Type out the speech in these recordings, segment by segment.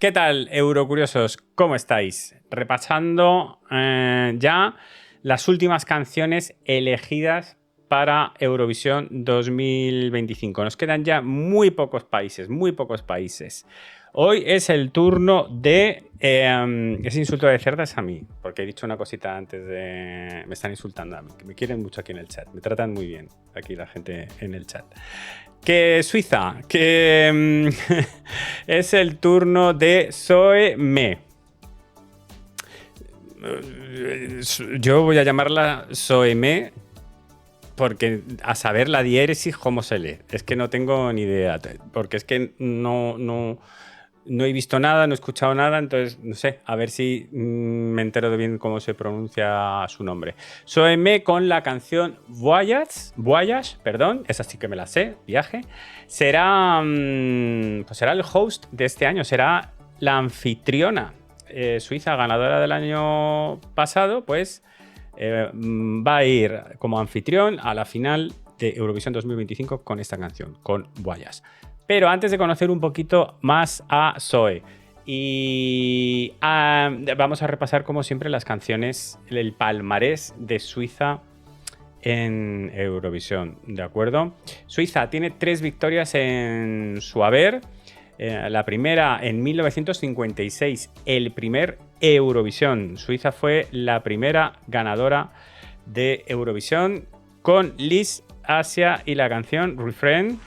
¿Qué tal, Eurocuriosos? ¿Cómo estáis? Repasando ya las últimas canciones elegidas para Eurovisión 2025. Nos quedan ya muy pocos países, muy pocos países. Hoy es el turno de... ese insulto de cerda es a mí, porque he dicho una cosita antes de... Me están insultando a mí, que me quieren mucho aquí en el chat. Me tratan muy bien aquí la gente en el chat. Que Suiza, que es el turno de Zoe Me. Yo voy a llamarla Zoe Me porque a saber la diéresis cómo se lee. Es que no tengo ni idea, porque es que no he visto nada, no he escuchado nada, entonces no sé, a ver si me entero de bien cómo se pronuncia su nombre. Zoe Me con la canción Voyage, perdón, esa sí que me la sé, viaje. Será, pues será el host de este año, será la anfitriona suiza ganadora del año pasado, pues va a ir como anfitrión a la final de Eurovisión 2025 con esta canción, con Voyage. Pero antes de conocer un poquito más a Zoe, y vamos a repasar como siempre las canciones, el palmarés de Suiza en Eurovisión, ¿de acuerdo? Suiza tiene 3 victorias en su haber. La primera en 1956, el primer Eurovisión. Suiza fue la primera ganadora de Eurovisión con Liz Asia y la canción Refrain.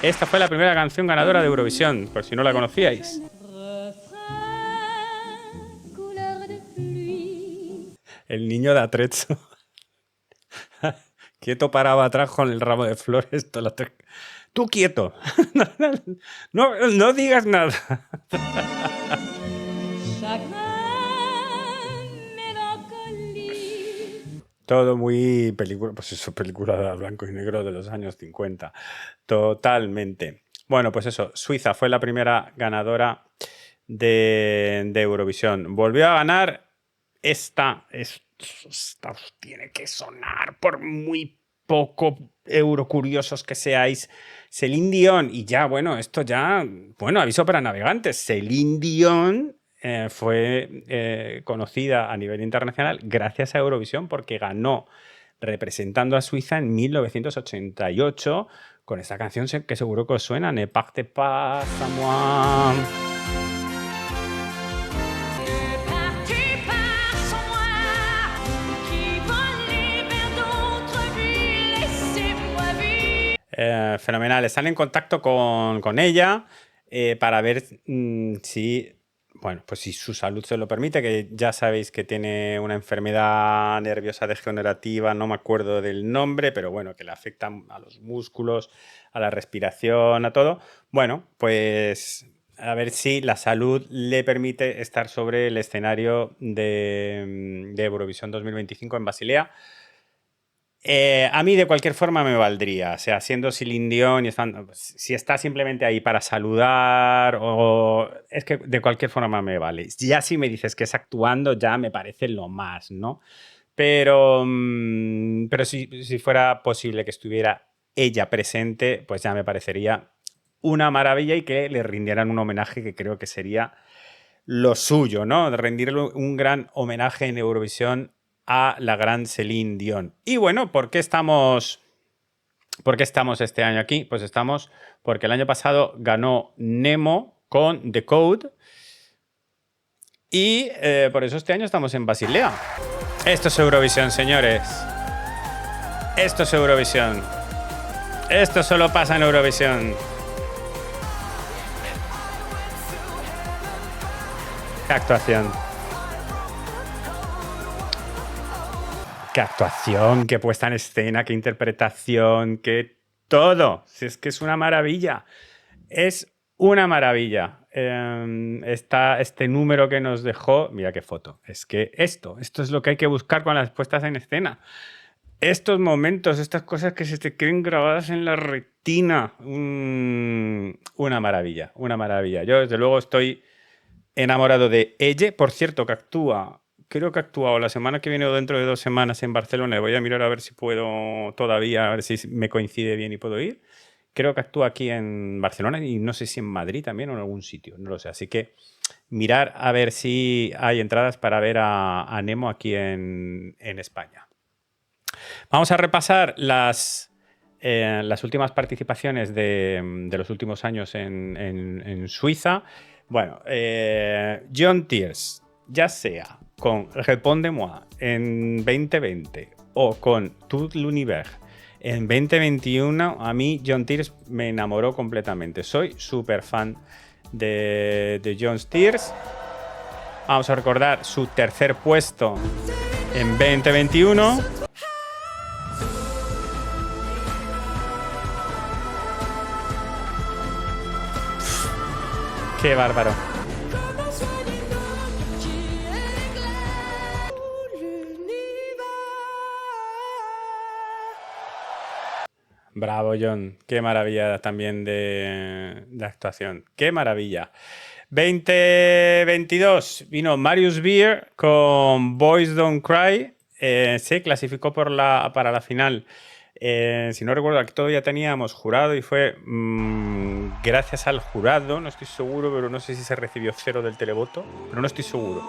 Esta fue la primera canción ganadora de Eurovisión, por si no la conocíais. El niño de Atrezzo. Quieto paraba atrás con el ramo de flores. Tú quieto. No digas nada. Todo muy película, pues eso, película de blanco y negro de los años 50. Totalmente. Bueno, pues eso, Suiza fue la primera ganadora de Eurovisión. Volvió a ganar esta tiene que sonar por muy poco eurocuriosos que seáis. Celine Dion, y ya, bueno, esto ya, bueno, aviso para navegantes. Celine Dion fue conocida a nivel internacional gracias a Eurovisión porque ganó representando a Suiza en 1988 con esta canción que seguro que os suena, Ne partez pas sans moi. Fenomenal. Están en contacto con ella para ver si, bueno, pues si su salud se lo permite, que ya sabéis que tiene una enfermedad nerviosa degenerativa, no me acuerdo del nombre, pero bueno, que le afecta a los músculos, a la respiración, a todo. Bueno, pues a ver si la salud le permite estar sobre el escenario de Eurovisión 2025 en Basilea. A mí de cualquier forma me valdría, o sea, siendo Celine Dion y si está simplemente ahí para saludar o... Es que de cualquier forma me vale. Ya si me dices que es actuando ya me parece lo más, ¿no? Pero si fuera posible que estuviera ella presente, pues ya me parecería una maravilla y que le rindieran un homenaje que creo que sería lo suyo, ¿no? De rendirle un gran homenaje en Eurovisión a la gran Celine Dion. Y bueno, ¿por qué estamos este año aquí? Pues estamos porque el año pasado ganó Nemo con The Code y por eso este año estamos en Basilea. Esto es Eurovisión, señores. Esto es Eurovisión. Esto solo pasa en Eurovisión. ¡Qué actuación! ¡Qué actuación! ¡Qué puesta en escena! ¡Qué interpretación! ¡Qué todo! Si es que es una maravilla. Es una maravilla. Está este número que nos dejó. Mira qué foto. Es que esto es lo que hay que buscar con las puestas en escena. Estos momentos, estas cosas que se te queden grabadas en la retina. Una maravilla, una maravilla. Yo, desde luego, estoy enamorado de ella. Por cierto, que actúa, creo que ha actuado la semana que viene o dentro de 2 semanas en Barcelona. Voy a mirar a ver si puedo todavía, a ver si me coincide bien y puedo ir. creo que actúa aquí en Barcelona y no sé si en Madrid también o en algún sitio, no lo sé. Así que mirar a ver si hay entradas para ver a Nemo aquí en España. Vamos a repasar las últimas participaciones de los últimos años en Suiza. Bueno, John Tears, ya sea con Réponds-moi en 2020 o con Tout l'univers en 2021, a mí John Tears me enamoró completamente. Soy súper fan de John Tears. Vamos a recordar su tercer puesto en 2021. ¡Qué bárbaro! Bravo, John. Qué maravilla también de actuación. Qué maravilla. 2022 vino Marius Beer con Boys Don't Cry. Se clasificó para la final. Si no recuerdo, aquí todavía teníamos jurado y fue gracias al jurado, no estoy seguro, pero no sé si se recibió 0 del televoto, pero no estoy seguro.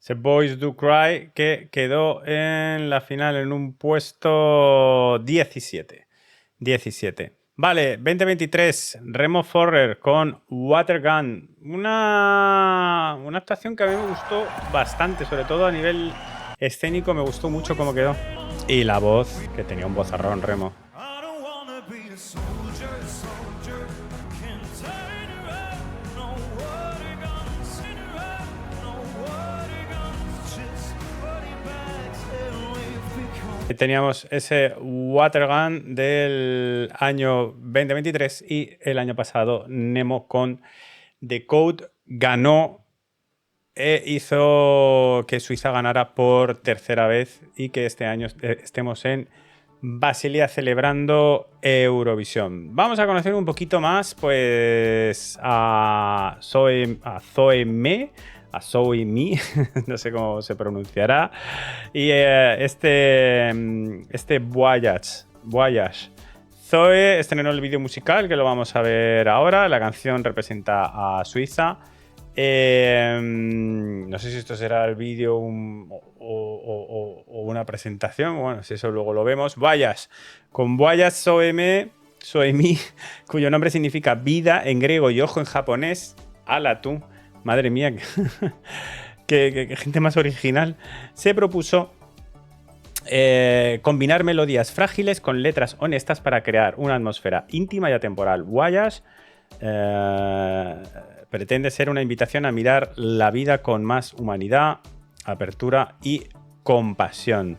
The Boys Do Cry, que quedó en la final en un puesto 17. Vale, 2023, Remo Forrer con Watergun. Una actuación que a mí me gustó bastante, sobre todo a nivel escénico, me gustó mucho cómo quedó. Y la voz, que tenía un vozarrón, Remo. Teníamos ese Watergun del año 2023 y el año pasado Nemo con The Code ganó e hizo que Suiza ganara por tercera vez y que este año estemos en Basilea celebrando Eurovisión. Vamos a conocer un poquito más pues a Zoe Me, no sé cómo se pronunciará, y este Voyage. Zoe estrenó el vídeo musical, que lo vamos a ver ahora. La canción representa a Suiza. No sé si esto será el vídeo o una presentación. Bueno, si eso luego lo vemos. Voyage. Con Voyage Soemi, cuyo nombre significa vida en griego y ojo en japonés. Ala tú. Madre mía, qué gente más original. Se propuso combinar melodías frágiles con letras honestas para crear una atmósfera íntima y atemporal. Voyage pretende ser una invitación a mirar la vida con más humanidad, apertura y compasión.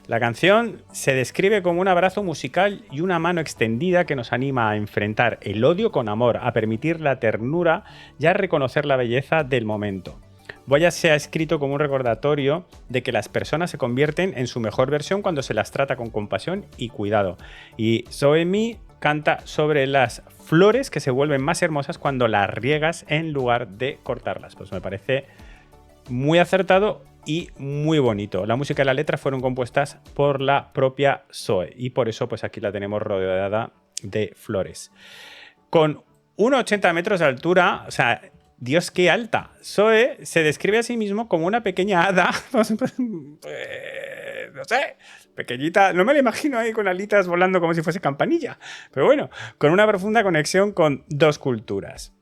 La canción se describe como un abrazo musical y una mano extendida que nos anima a enfrentar el odio con amor, a permitir la ternura y a reconocer la belleza del momento. Voyage se ha escrito como un recordatorio de que las personas se convierten en su mejor versión cuando se las trata con compasión y cuidado. Y Soemi canta sobre las flores que se vuelven más hermosas cuando las riegas en lugar de cortarlas. Pues me parece muy acertado y muy bonito. La música y la letra fueron compuestas por la propia Zoe y por eso pues aquí la tenemos rodeada de flores. Con 1,80 metros de altura, o sea, Dios, qué alta. Zoe se describe a sí mismo como una pequeña hada, no sé, pequeñita, no me la imagino ahí con alitas volando como si fuese Campanilla, pero bueno, con una profunda conexión con dos culturas.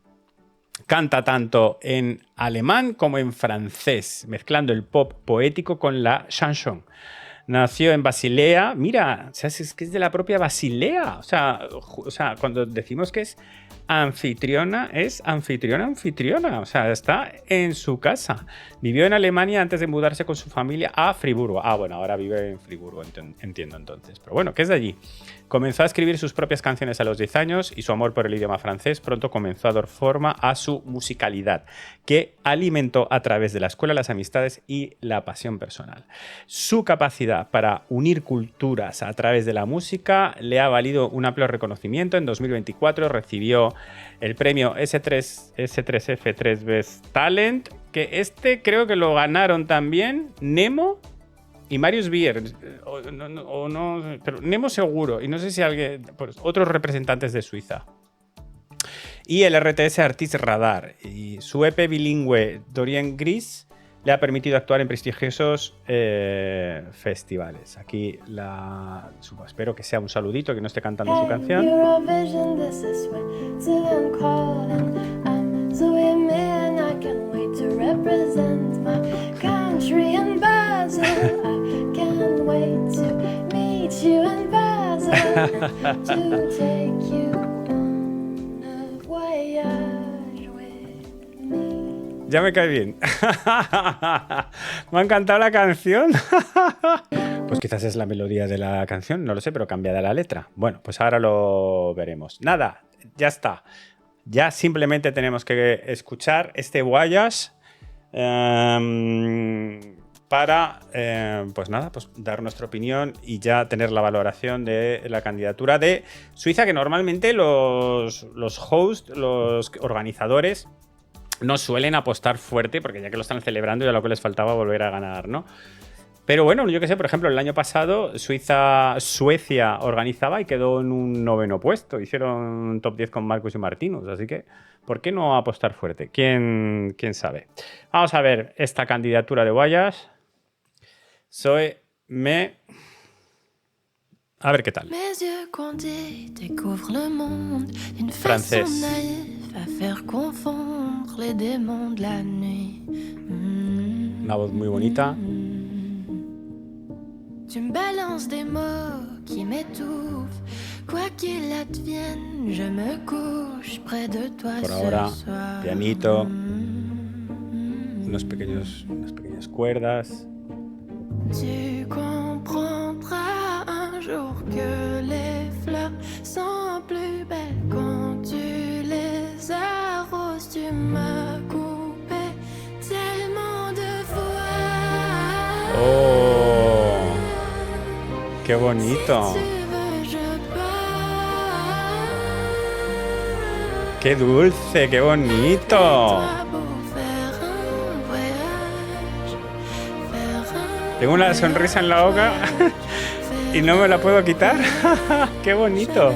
Canta tanto en alemán como en francés, mezclando el pop poético con la chanson. Nació en Basilea. Mira, o sea, es que es de la propia Basilea. O sea, cuando decimos que es anfitriona, es anfitriona. O sea, está en su casa. Vivió en Alemania antes de mudarse con su familia a Friburgo. Ah, bueno, ahora vive en Friburgo, entiendo entonces. Pero bueno, ¿qué es de allí? Comenzó a escribir sus propias canciones a los 10 años y su amor por el idioma francés pronto comenzó a dar forma a su musicalidad, que alimentó a través de la escuela, las amistades y la pasión personal. Su capacidad para unir culturas a través de la música le ha valido un amplio reconocimiento. En 2024 recibió el premio S3F3 Best Talent, que este creo que lo ganaron también Nemo y Marius Bier, pero Nemo seguro, y no sé si alguien, pues, otros representantes de Suiza. Y el RTS Artist Radar. Y su EP bilingüe Dorian Gris le ha permitido actuar en prestigiosos festivales. Aquí espero que sea un saludito, que no esté cantando su canción. Ya me cae bien. Me ha encantado la canción. Pues quizás es la melodía de la canción, no lo sé, pero cambiada la letra. Bueno, pues ahora lo veremos. Nada, ya está. Ya simplemente tenemos que escuchar este Voyage para, pues nada, pues dar nuestra opinión y ya tener la valoración de la candidatura de Suiza, que normalmente los hosts, los organizadores, no suelen apostar fuerte, porque ya que lo están celebrando, ya lo que les faltaba volver a ganar, ¿no? Pero bueno, yo que sé, por ejemplo, el año pasado Suecia organizaba y quedó en un 9º puesto. Hicieron un top 10 con Marcus y Martinus, así que ¿por qué no apostar fuerte? ¿Quién sabe? Vamos a ver esta candidatura de Voyage. A ver qué tal. Francés. Una voz muy bonita. Tu me balances des mots qui m'étouffent. Quoi qu'il advienne, je me couche près de toi. Por ahora, pianito. Unas pequeñas cuerdas. Tu comprendras un jour que les fleurs sont plus belles quand tu les arroses. Tu m'as coupé tellement de fois. ¡Oh! ¡Qué bonito! Si tu veux, je pars. ¡Qué dulce! ¡Qué bonito! Toi pour faire un voyage, faire un Tengo una sonrisa en la boca y no me la puedo quitar. ¡Qué bonito!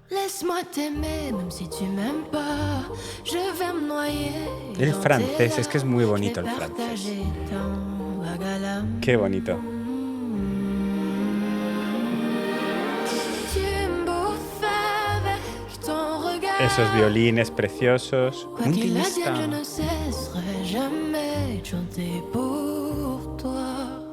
Laisse-moi t'aimer, même si tu m'aimes pas. Je vais me noyer. El francés, es que es muy bonito el francés. ¡Qué bonito! Esos violines preciosos. Un guionista. Je ne cesserai jamais de chanter pour toi.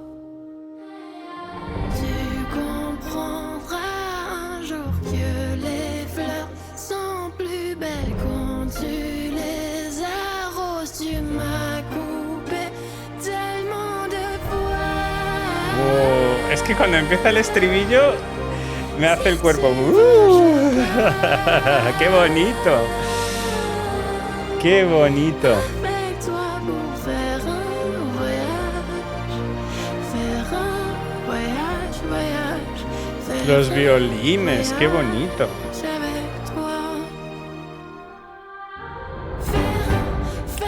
Tu comprendras un jour que les fleurs sont plus belles quand tu les arroses. Tu m'as coupé tellement de fois. Oh, es que cuando empieza el estribillo me hace el cuerpo. ¡Qué bonito! ¡Qué bonito! Avec toi pour faire un voyage, faire Los violines, qué bonito. avec toi.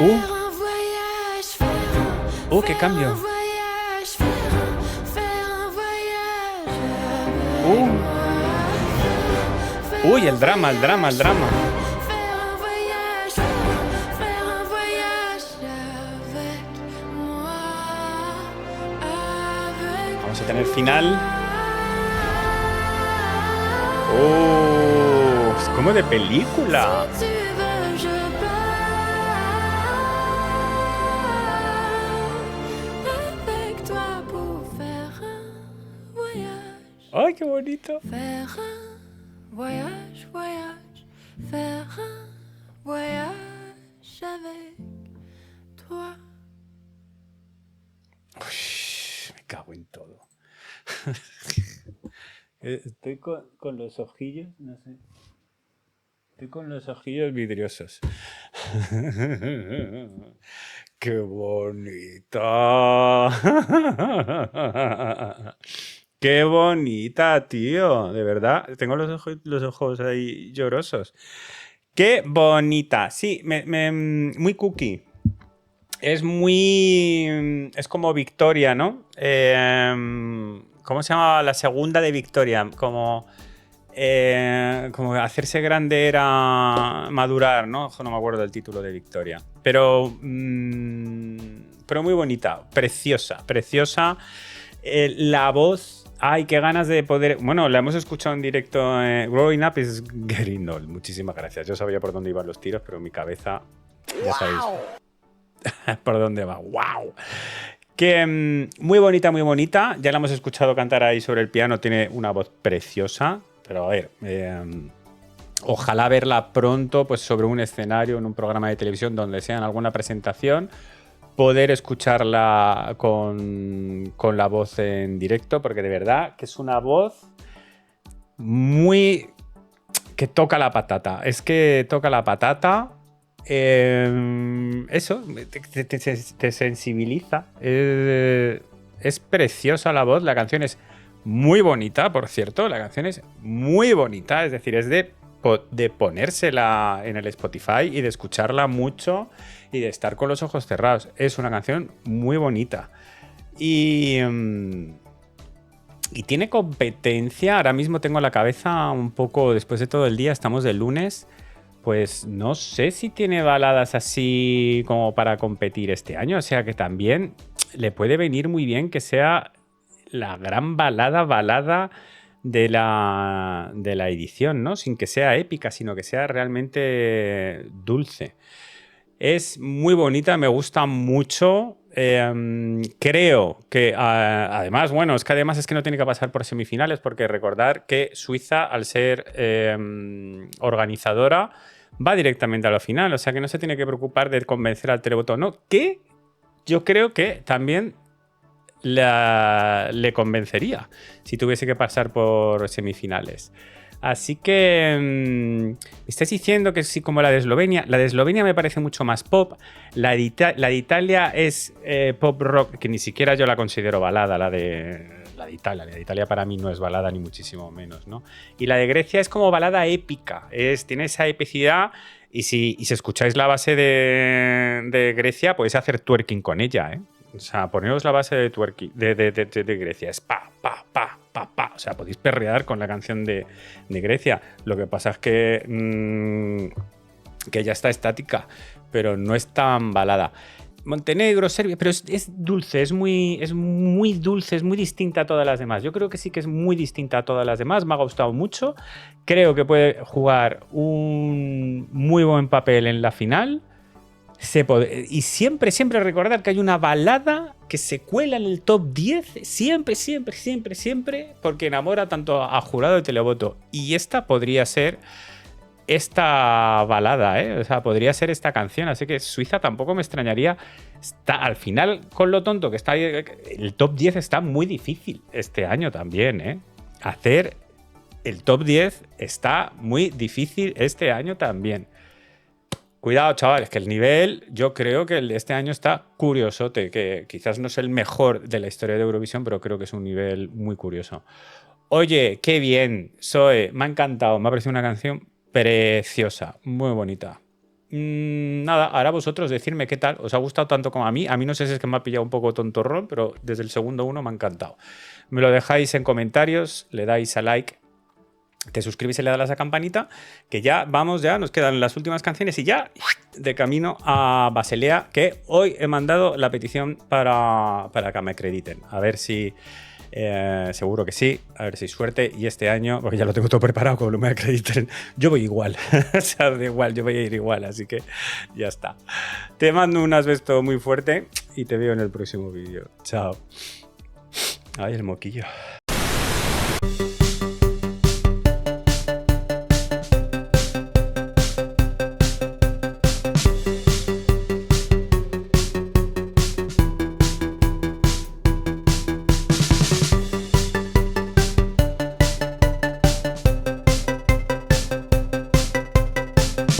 Uh. Un voyage, ¡Qué cambio! voyage, faire un voyage. ¡Uy, el drama! Faire un voyage avec moi, avec Vamos a tener final. ¡Oh! Es como de película. Si tu veux, je pars avec toi pour faire un voyage. ¡Ay, qué bonito! Faire un voyage, faire un voyage avec toi. Uy, me cago en todo. Estoy con los ojillos, no sé. Estoy con los ojillos vidriosos. ¡Qué bonito! Qué bonita, tío. De verdad, tengo los ojos ahí llorosos. Qué bonita. Sí, muy cookie. Es muy... Es como Victoria, ¿no? ¿Cómo se llamaba la segunda de Victoria? Como hacerse grande era madurar, ¿no? Ojo, no me acuerdo del título de Victoria. Pero muy bonita, preciosa, preciosa. La voz... Ay, qué ganas de poder... Bueno, la hemos escuchado en directo. Growing Up is Getting Old. Muchísimas gracias. Yo sabía por dónde iban los tiros, pero mi cabeza... Ya sabéis. Por dónde va. ¡Wow! Que muy bonita, muy bonita. Ya la hemos escuchado cantar ahí sobre el piano. Tiene una voz preciosa. Pero a ver... ojalá verla pronto pues sobre un escenario, en un programa de televisión, donde sea, en alguna presentación, poder escucharla con la voz en directo, porque de verdad que es una voz muy... que toca la patata. Es que toca la patata. Eso, te sensibiliza. Es preciosa la voz. La canción es muy bonita, por cierto. La canción es muy bonita. Es decir, es de ponérsela en el Spotify y de escucharla mucho y de estar con los ojos cerrados. Es una canción muy bonita. Y tiene competencia. Ahora mismo tengo la cabeza un poco, después de todo el día, estamos de lunes, pues no sé si tiene baladas así como para competir este año. O sea que también le puede venir muy bien que sea la gran balada de la edición, ¿no? Sin que sea épica, sino que sea realmente dulce. Es muy bonita, me gusta mucho. Creo que además, bueno, es que no tiene que pasar por semifinales, porque recordar que Suiza, al ser organizadora, va directamente a la final, o sea que no se tiene que preocupar de convencer al televoto, ¿no? Que yo creo que también le convencería si tuviese que pasar por semifinales. Así que me estáis diciendo que sí, como la de Eslovenia. La de Eslovenia me parece mucho más pop. La de Italia es pop rock, que ni siquiera yo la considero balada. La de Italia para mí no es balada, ni muchísimo menos, ¿no? Y la de Grecia es como balada épica. Tiene esa epicidad. Y si escucháis la base de Grecia, podéis hacer twerking con ella, ¿eh? O sea, poneros la base de twerking de Grecia. Es pa, pa, pa, pa, pa. O sea, podéis perrear con la canción de Grecia. Lo que pasa es que ya está estática, pero no es tan balada. Montenegro, Serbia, pero es dulce, es muy dulce, es muy distinta a todas las demás. Yo creo que sí que es muy distinta a todas las demás. Me ha gustado mucho. Creo que puede jugar un muy buen papel en la final. Y siempre recordar que hay una balada que se cuela en el top 10, siempre, porque enamora tanto a jurado y televoto. Y esta podría ser esta balada, ¿eh? O sea, podría ser esta canción. Así que Suiza tampoco me extrañaría. Al final, con lo tonto que está ahí, el top 10 está muy difícil este año también, ¿eh? Hacer el top 10 está muy difícil este año también. Cuidado, chavales, que el nivel, yo creo que el de este año está curiosote, que quizás no es el mejor de la historia de Eurovisión, pero creo que es un nivel muy curioso. Oye, qué bien, Zoe, me ha encantado, me ha parecido una canción preciosa, muy bonita. Nada, ahora vosotros decirme qué tal, ¿os ha gustado tanto como a mí? A mí no sé si es que me ha pillado un poco tontorrón, pero desde el segundo uno me ha encantado. Me lo dejáis en comentarios, le dais a like, te suscribís y le das a la campanita, que ya nos quedan las últimas canciones y ya de camino a Basilea, que hoy he mandado la petición para que me acrediten. A ver si, seguro que sí, a ver si hay suerte. Y este año, porque ya lo tengo todo preparado, como me acrediten, yo voy igual, o sea, da igual, yo voy a ir igual, así que ya está. Te mando un beso muy fuerte y te veo en el próximo vídeo. Chao. Ay, el moquillo.